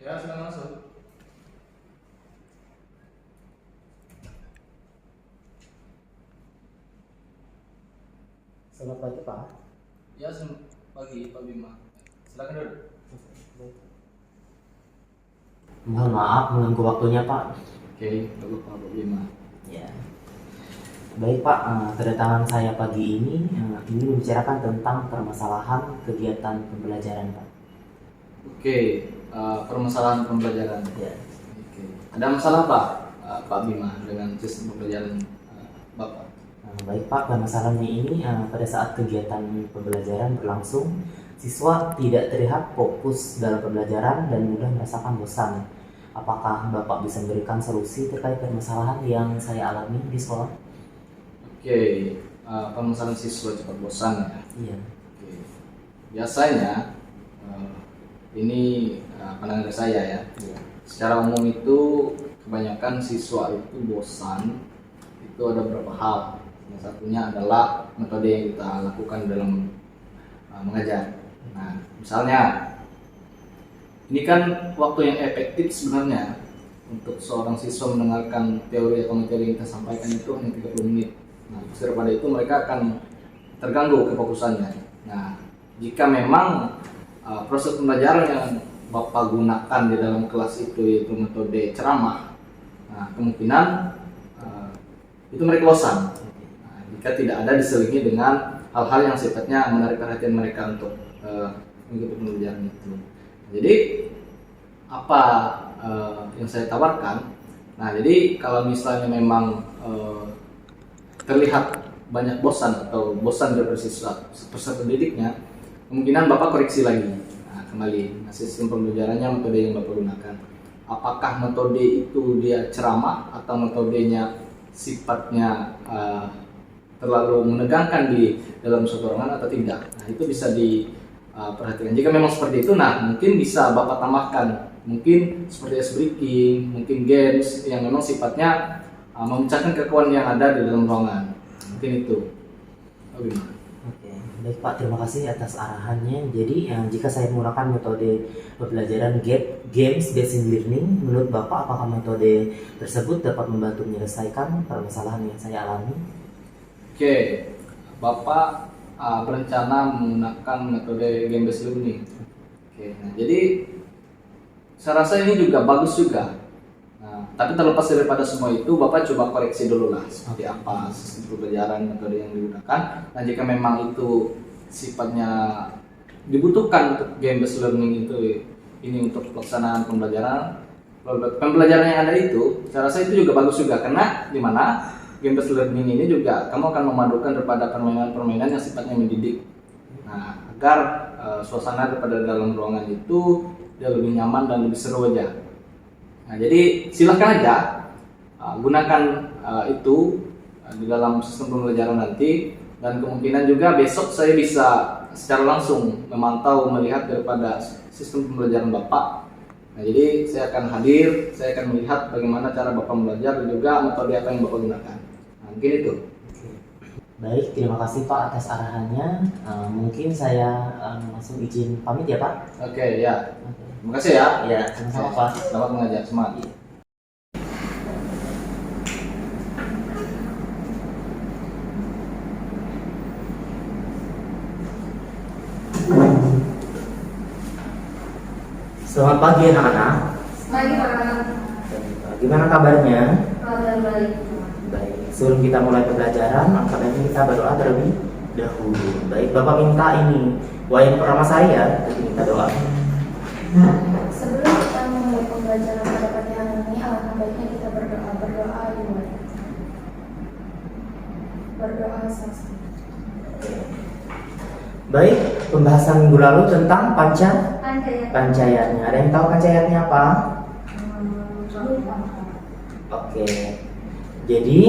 Ya, sudah masuk. Selamat pagi Pak. Ya, pagi Pak Bima. Silakan duduk. Mohon maaf mengganggu waktunya Pak. Oke, bagus Pak Bima. Ya. Baik Pak, kedatangan saya pagi ini ingin membicarakan tentang permasalahan kegiatan pembelajaran Pak. Oke, permasalahan pembelajaran. Ya. Oke. Ada masalah Pak, Pak Bima dengan sistem pembelajaran Bapak? Baik Pak, permasalahannya ini pada saat kegiatan pembelajaran berlangsung, siswa tidak terlihat fokus dalam pembelajaran dan mudah merasakan bosan. Apakah Bapak bisa memberikan solusi terkait permasalahan yang saya alami di sekolah? Oke, permasalahan siswa cepat bosan ya. Iya. Oke. Biasanya ini pandangan saya ya. Iya. Secara umum itu kebanyakan siswa itu bosan itu ada beberapa hal. Salah satunya adalah metode yang kita lakukan dalam mengajar. Nah, misalnya ini kan waktu yang efektif sebenarnya untuk seorang siswa mendengarkan teori atau materi yang kita sampaikan itu hanya 30 menit. Nah, daripada itu mereka akan terganggu kefokusannya. Nah, jika memang proses pembelajaran yang Bapak gunakan di dalam kelas itu yaitu metode ceramah, nah, kemungkinan itu mereka bosan. Nah, jika tidak ada diselingi dengan hal-hal yang sifatnya menarik perhatian mereka untuk mengikuti pembelajaran itu. Jadi apa yang saya tawarkan? Nah, jadi kalau misalnya memang terlihat banyak bosan atau bosan dari peserta didiknya, kemungkinan Bapak koreksi lagi. Nah, kembali sistem pembelajarannya, metode yang Bapak gunakan. Apakah metode itu dia ceramah atau metodenya sifatnya terlalu menegangkan di dalam suatu ruangan atau tidak? Nah, itu bisa diperhatikan. Jika memang seperti itu, nah mungkin bisa Bapak tambahkan, mungkin seperti ice breaking, mungkin games yang memang sifatnya memecahkan kekuatan yang ada di dalam ruangan. Mungkin itu. Oke, baik Pak, terima kasih atas arahannya. Jadi jika saya menggunakan metode pembelajaran games based learning, menurut Bapak apakah metode tersebut dapat membantu menyelesaikan permasalahan yang saya alami? Oke, Bapak berencana menggunakan metode game based learning. Oke, nah, jadi saya rasa ini juga bagus juga. Nah, tapi terlepas daripada semua itu, Bapak coba koreksi dulu lah seperti apa sistem pembelajaran metode yang digunakan. Dan jika memang itu sifatnya dibutuhkan untuk game based learning itu, ini untuk pelaksanaan pembelajaran yang ada itu, saya rasa itu juga bagus juga, karena di mana game based learning ini juga kamu akan memadukan daripada permainan-permainan yang sifatnya mendidik. Nah, agar suasana daripada dalam ruangan itu dia lebih nyaman dan lebih seru aja. Nah, jadi silahkan aja gunakan itu di dalam sistem pembelajaran nanti, dan kemungkinan juga besok saya bisa secara langsung memantau, melihat daripada sistem pembelajaran Bapak. Nah, jadi saya akan hadir, saya akan melihat bagaimana cara Bapak belajar dan juga metode apa yang Bapak gunakan. Nah, mungkin itu. Baik, terima kasih Pak atas arahannya. Mungkin saya langsung izin pamit ya Pak. Oke, ya. Terima kasih ya. Ya, sama-sama Pak. Selamat mengajar, semangat. Selamat pagi anak-anak. Pagi Pak. Gimana kabarnya? Kabar baik. Baik, sebelum kita mulai pembelajaran, baiknya kita berdoa terlebih dahulu. Baik, Bapak minta ini Wayan Peramasari ya, untuk minta doa. Sebelum kita memulai pembelajaran pada pagi hari ini, alangkah baiknya kita berdoa dimulai. Berdoa selesai. Baik, pembahasan minggu lalu tentang Pancayat. pancayatnya. Ada yang tahu pancayatnya apa? Lupa. Oke. Jadi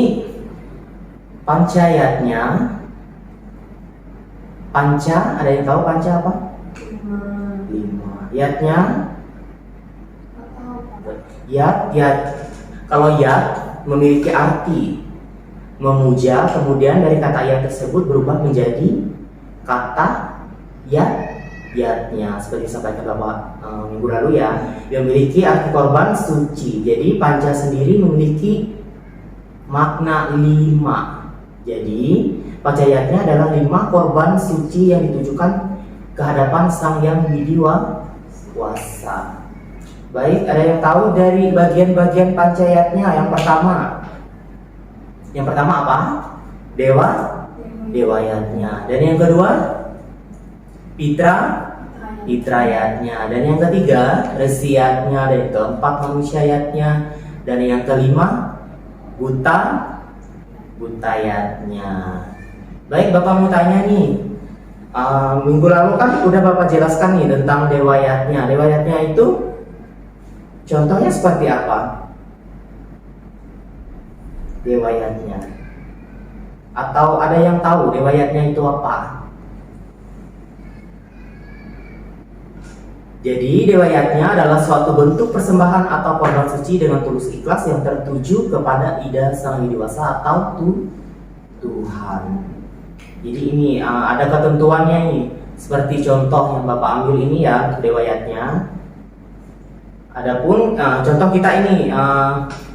pancayatnya, panca, ada yang tahu panca apa? 5. Yatnya? Yat. Kalau yat memiliki arti memuja, kemudian dari kata yat tersebut berubah menjadi kata yatnya seperti disampaikan Bapak minggu lalu ya, memiliki arti korban suci. Jadi panca sendiri memiliki makna 5. Jadi panca yatnya adalah 5 korban suci yang ditujukan ke hadapan Sang Yang Widiwasa. Baik, ada yang tahu dari bagian-bagian panca yatnya? Yang pertama apa? Dewa yatnya. Dan yang kedua Pitra yatnya. Dan yang ketiga Resi yatnya. Dan yang keempat Manusia yatnya. Dan yang kelima Buta yatnya. Baik, Bapak mau tanya nih, minggu lalu kan udah Bapak jelaskan nih tentang dewa yatnya. Dewa yatnya itu contohnya seperti apa? Dewa yatnya. Atau ada yang tahu dewa yatnya itu apa? Jadi dewa yatnya adalah suatu bentuk persembahan atau korban suci dengan tulus ikhlas yang tertuju kepada Ida Sang Widiwasa atau Tuhan. Jadi ini ada ketentuannya nih. Seperti contoh yang Bapak ambil ini ya untuk dewa yatnya. Adapun contoh kita ini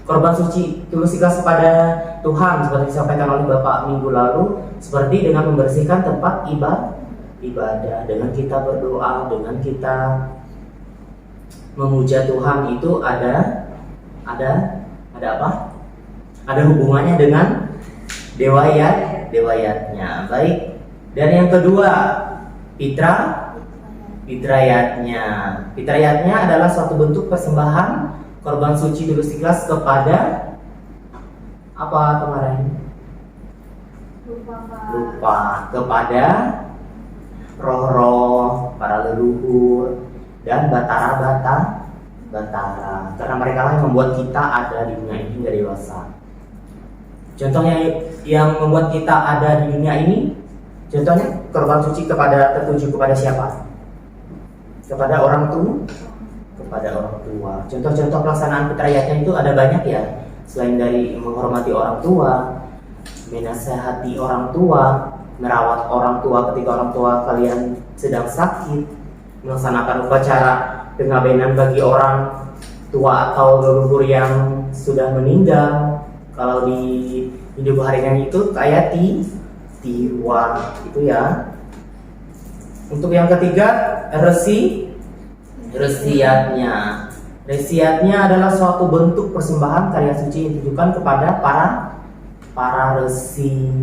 korban suci tulus ikhlas kepada Tuhan seperti disampaikan oleh Bapak minggu lalu, seperti dengan membersihkan tempat ibadah, dengan kita berdoa, dengan kita memuja Tuhan, itu ada apa? Ada hubungannya dengan dewa yatnya. Baik. Dan yang kedua, Pitra yatnya. Pitra yatnya adalah suatu bentuk persembahan korban suci tulus ikhlas kepada apa kemarin? Lupa. Kepada roh-roh, para leluhur, dan batara. Karena mereka lah yang membuat kita ada di dunia ini hingga dewasa. Contohnya yang membuat kita ada di dunia ini, contohnya korban suci tertuju kepada siapa? Kepada orang tua. Contoh-contoh pelaksanaan Pitra yatnya itu ada banyak ya. Selain dari menghormati orang tua, menasehati orang tua, merawat orang tua ketika orang tua kalian sedang sakit, melaksanakan upacara pengabenan bagi orang tua atau leluhur yang sudah meninggal. Kalau di Hindu Baharian itu kayak tiwa itu ya. Untuk yang ketiga, Resi yatnya. Resi yatnya adalah suatu bentuk persembahan karya suci yang ditujukan kepada para resi,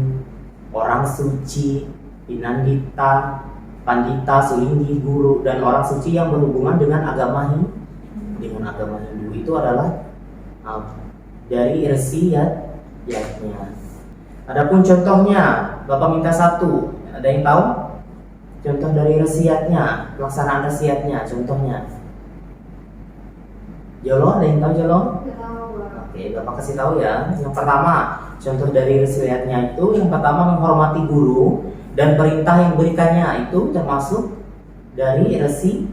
orang suci, pinandita, pandita, sulinggi, guru, dan orang suci yang berhubungan dengan agama Hindu. Itu adalah dari Resi yatnya. Adapun contohnya, Bapak minta satu. Ada yang tahu? Contoh dari Resi yatnya, pelaksanaan Resi yatnya, contohnya. Jolo, ada yang tahu Jolo? Oke, Bapak kasih tahu ya. Yang pertama, contoh dari Resi yatnya itu, yang pertama menghormati guru dan perintah yang berikannya, itu termasuk dari Resi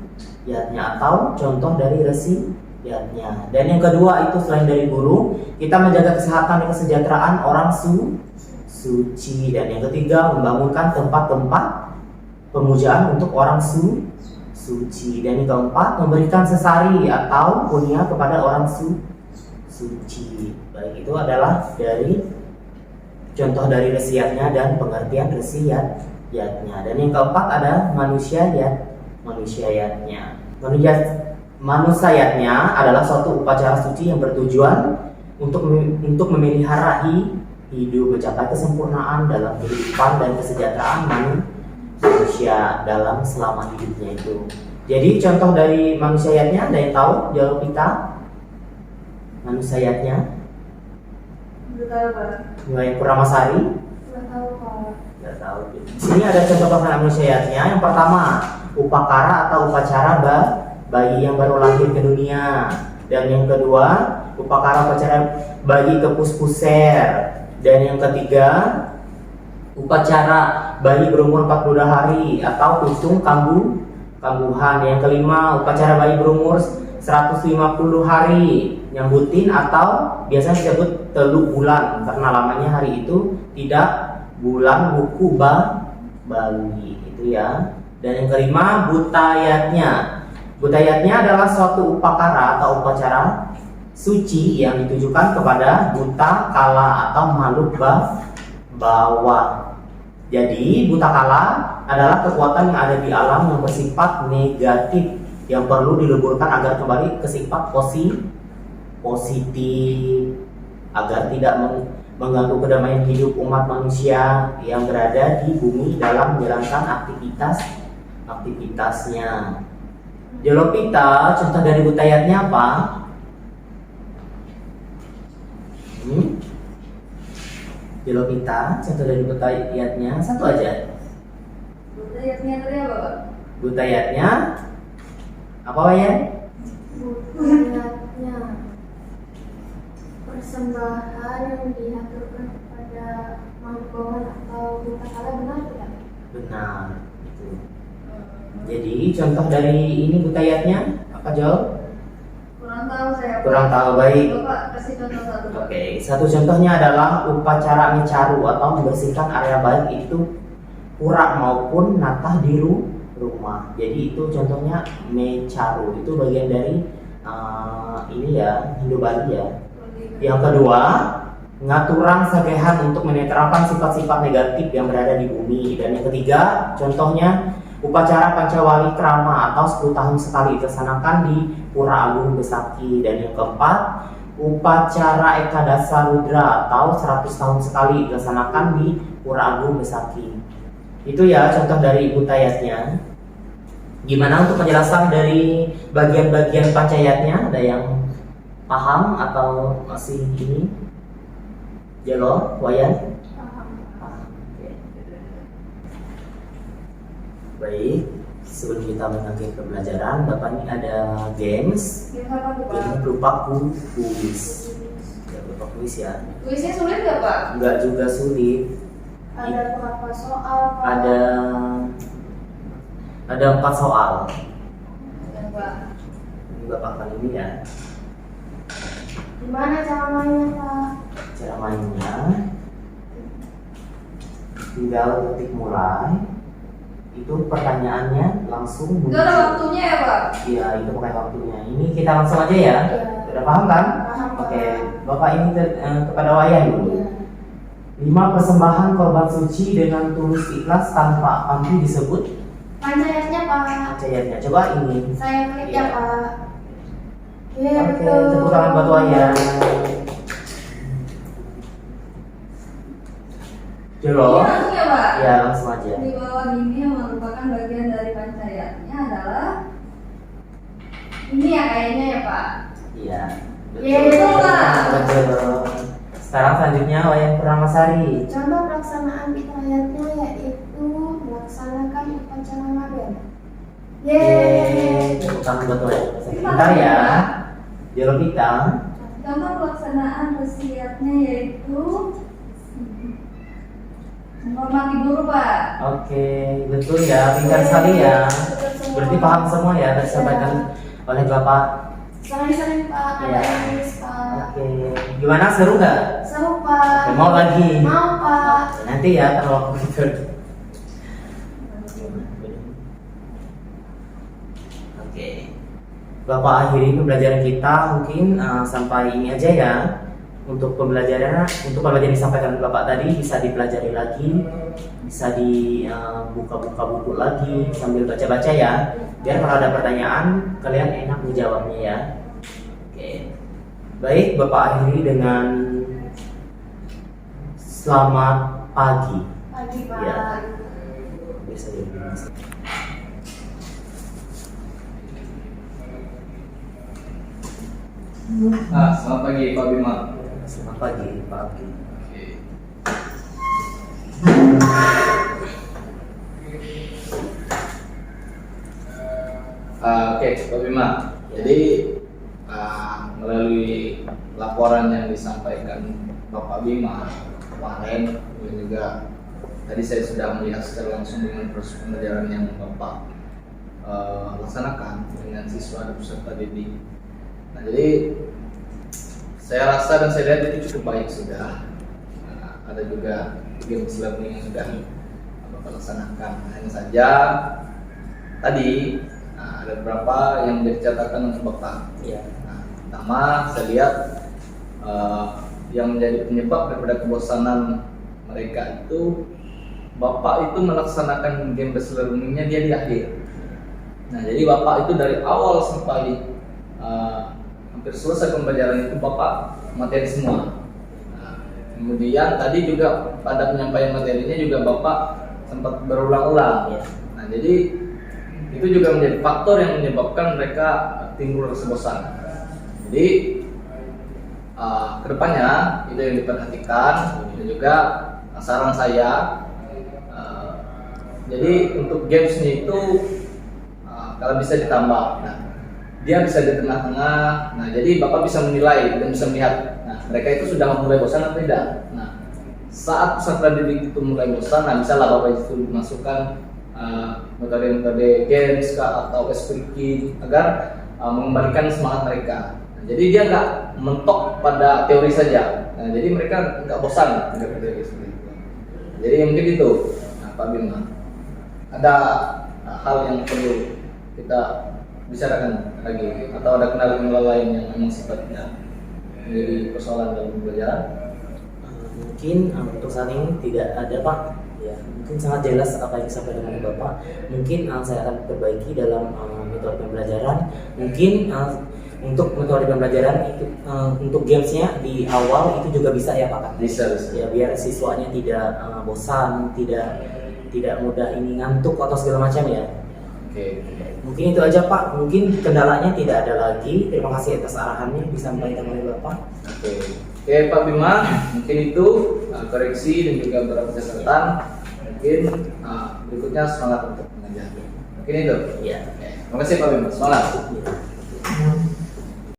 yatnya atau contoh dari Resi yatnya. Dan yang kedua itu selain dari guru, kita menjaga kesehatan dan kesejahteraan orang suci. Dan yang ketiga, membangunkan tempat-tempat pemujaan untuk orang suci. Dan yang keempat, memberikan sesari atau punya kepada orang suci. Baik, itu adalah dari contoh dari Resi yatnya dan pengertian Resi yatnya. Dan yang keempat ada manusia yatnya. Manusia yatnya adalah suatu upacara suci yang bertujuan untuk memelihara hidup, mencapai kesempurnaan dalam kehidupan dan kesejahteraan manusia dalam selama hidupnya itu. Jadi contoh dari manusia yatnya, ada yang tahu? Jawab kita. Manusia yatnya. Nilai Puramasari. Tidak tahu. Di sini ada contoh pelaksanaan manusia yatnya. Yang pertama, upakara atau upacara bayi yang baru lahir ke dunia. Dan yang kedua, upakara upacara bayi ke puspuser. Dan yang ketiga, upacara bayi berumur 42 hari atau tusung kambuhan. Yang kelima, upacara bayi berumur 150 hari nyambutin atau biasanya disebut teluk bulan karena lamanya hari itu tidak bulan buku Bali itu ya. Dan yang kelima, butayatnya. Butayatnya adalah suatu upakara atau upacara suci yang ditujukan kepada buta, kala, atau makhluk bawah. Jadi buta kala adalah kekuatan yang ada di alam yang bersifat negatif yang perlu dileburkan agar kembali ke sifat positif agar tidak mengganggu kedamaian hidup umat manusia yang berada di bumi dalam menjalankan aktivitasnya. Jalopita, contoh dari butayatnya apa? Jalopita, contoh dari butayatnya satu aja. Butayatnya tadi apa, Pak? Butayatnya apa, Wayan? Butayatnya persembahan yang diaturkan kepada makhluk atau buta kala, benar tidak? Benar. Itu. Jadi contoh dari ini butayatnya apa, Jol? Kurang tahu saya, Pak. Kurang tahu, baik. Bapak kasih contoh satu, Pak. Oke, satu contohnya adalah upacara mecaru atau membersihkan area baik itu pura maupun natah di rumah. Jadi itu contohnya mecaru, itu bagian dari ini ya, Hindu Bali ya. Yang kedua, ngaturang sagehan untuk menetralkan sifat-sifat negatif yang berada di bumi. Dan yang ketiga, contohnya upacara Pancawali Krama atau 10 tahun sekali dilaksanakan di Pura Agung Besaki. Dan yang keempat, upacara Ekadasa Rudra atau 100 tahun sekali dilaksanakan di Pura Agung Besaki. Itu ya contoh dari butayatnya. Gimana untuk penjelasan dari bagian-bagian pancayatnya? Ada yang paham atau masih ini? Jelo, Wayan? Paham. Oke. Baik, sebelum kita mengakhiri pembelajaran, Bapak ini ada games. Game apa tuh, Pak? Ini berupa kuis. Ya, berupa kuis ya. Kuisnya sulit nggak, Pak? Enggak juga sulit. Ada berapa soal, Pak? Ada 4 soal. Ya, Pak. Ini Bapak kali ini ya. Gimana cara mainnya, Pak? Cara mainnya tinggal ketik mulai. Itu pertanyaannya langsung Itu ada waktunya ya, Pak? Iya, itu pakai waktunya. Ini kita langsung aja ya. Iya. Sudah paham kan? Paham, Pak. Oke, Bapak ini kepada Wayan dulu. Iya. 5 persembahan korban suci dengan tulus ikhlas tanpa pamrih disebut Pancayatnya, Pak. pancayatnya. Coba ini. Saya klik Iya. ya, Pak. Iya, Oke, betul. tepuk tangan buat Wayan. Jelo. Ini langsung ya, Pak? Ya, langsung aja. Di bawah ini yang merupakan bagian dari pancayatnya adalah ini ya kayaknya ya, Pak. Iya. Yeay. Betul, Pak. Betul. Sekarang selanjutnya Wayan Purnamasari. Contoh pelaksanaan pancayatnya yaitu melaksanakan upacara ngaben. Yeay. Tepuk tangan buat Wayan. Sebentar ya. Jelo kita. Contoh pelaksanaan wasiatnya yaitu menghormati guru, Pak. Oke, betul ya. Pintar sekali ya. Berarti paham semua ya disampaikan oleh Bapak. Sering-sering, Pak. Iya. Ada tulis, Pak. Oke, gimana, seru nggak? Seru, Pak. Mau lagi? Mau, Pak. Nanti ya kalau waktu itu. Oke, Bapak akhiri pembelajaran kita mungkin sampai ini aja ya. Untuk pembelajaran disampaikan oleh Bapak tadi bisa dipelajari lagi, bisa dibuka-buka buku lagi sambil baca-baca ya. Biar kalau ada pertanyaan kalian enak menjawabnya ya. Oke. Baik, Bapak akhiri dengan selamat pagi. Pagi, Pak. Ya. Bisa jadi. Selamat pagi Pak Bima. Selamat pagi, Pak. Oke. Oke, Pak Bima. Jadi melalui laporan yang disampaikan Bapak Bima kemarin dan juga tadi saya sudah melihat secara langsung dengan proses pembelajaran yang Bapak laksanakan dengan siswa dan peserta didik. Nah, jadi saya rasa dan saya lihat itu cukup baik sudah. Ada juga game learning yang sudah Bapak laksanakan. Hanya saja tadi ada beberapa yang dicatatkan untuk Bapak. Iya. Nah, pertama saya lihat yang menjadi penyebab daripada kebosanan mereka itu Bapak itu melaksanakan game based learningnya dia di akhir. Nah, jadi Bapak itu dari awal sampai hampir selesai pembelajaran itu Bapak materi semua. Nah, kemudian tadi juga pada penyampaian materinya juga Bapak sempat berulang-ulang. Iya. Nah, jadi itu juga menjadi faktor yang menyebabkan mereka timbul rasa bosan. Jadi kedepannya itu yang diperhatikan dan juga saran saya. Jadi untuk gamesnya itu kalau bisa ditambah, nah dia bisa di tengah-tengah. Nah jadi Bapak bisa menilai dan bisa melihat, nah mereka itu sudah mulai bosan atau tidak. Nah saat peserta didik itu mulai bosan, nah misalnya Bapak itu masukkan metode-metode games atau speaking agar mengembalikan semangat mereka. Nah, jadi dia nggak mentok pada teori saja. Nah, jadi mereka nggak bosan dengan teori seperti itu. Jadi mungkin itu, nah, Pak Bima. Ada hal yang perlu kita bicarakan lagi atau ada kendala-kendala lain yang memang sifatnya menjadi persoalan dalam pembelajaran? Mungkin untuk saat ini tidak ada Pak. Ya, mungkin sangat jelas apa yang disampaikan oleh Bapak. Mungkin saya akan perbaiki dalam metode pembelajaran. Mungkin untuk metode pembelajaran itu untuk gamesnya di awal itu juga bisa ya Pak. Bisa. Ya biar siswanya tidak bosan, tidak mudah ini ngantuk atau segala macam ya. Oke. Mungkin itu aja Pak. Mungkin kendalanya tidak ada lagi. Terima kasih atas arahannya disampaikan oleh Bapak. Oke Pak Bima, mungkin itu koreksi dan juga beberapa catatan. Mungkin berikutnya semangat untuk mengajar. Mungkin itu. Iya. Terima kasih Pak Bima. Semangat. Iya.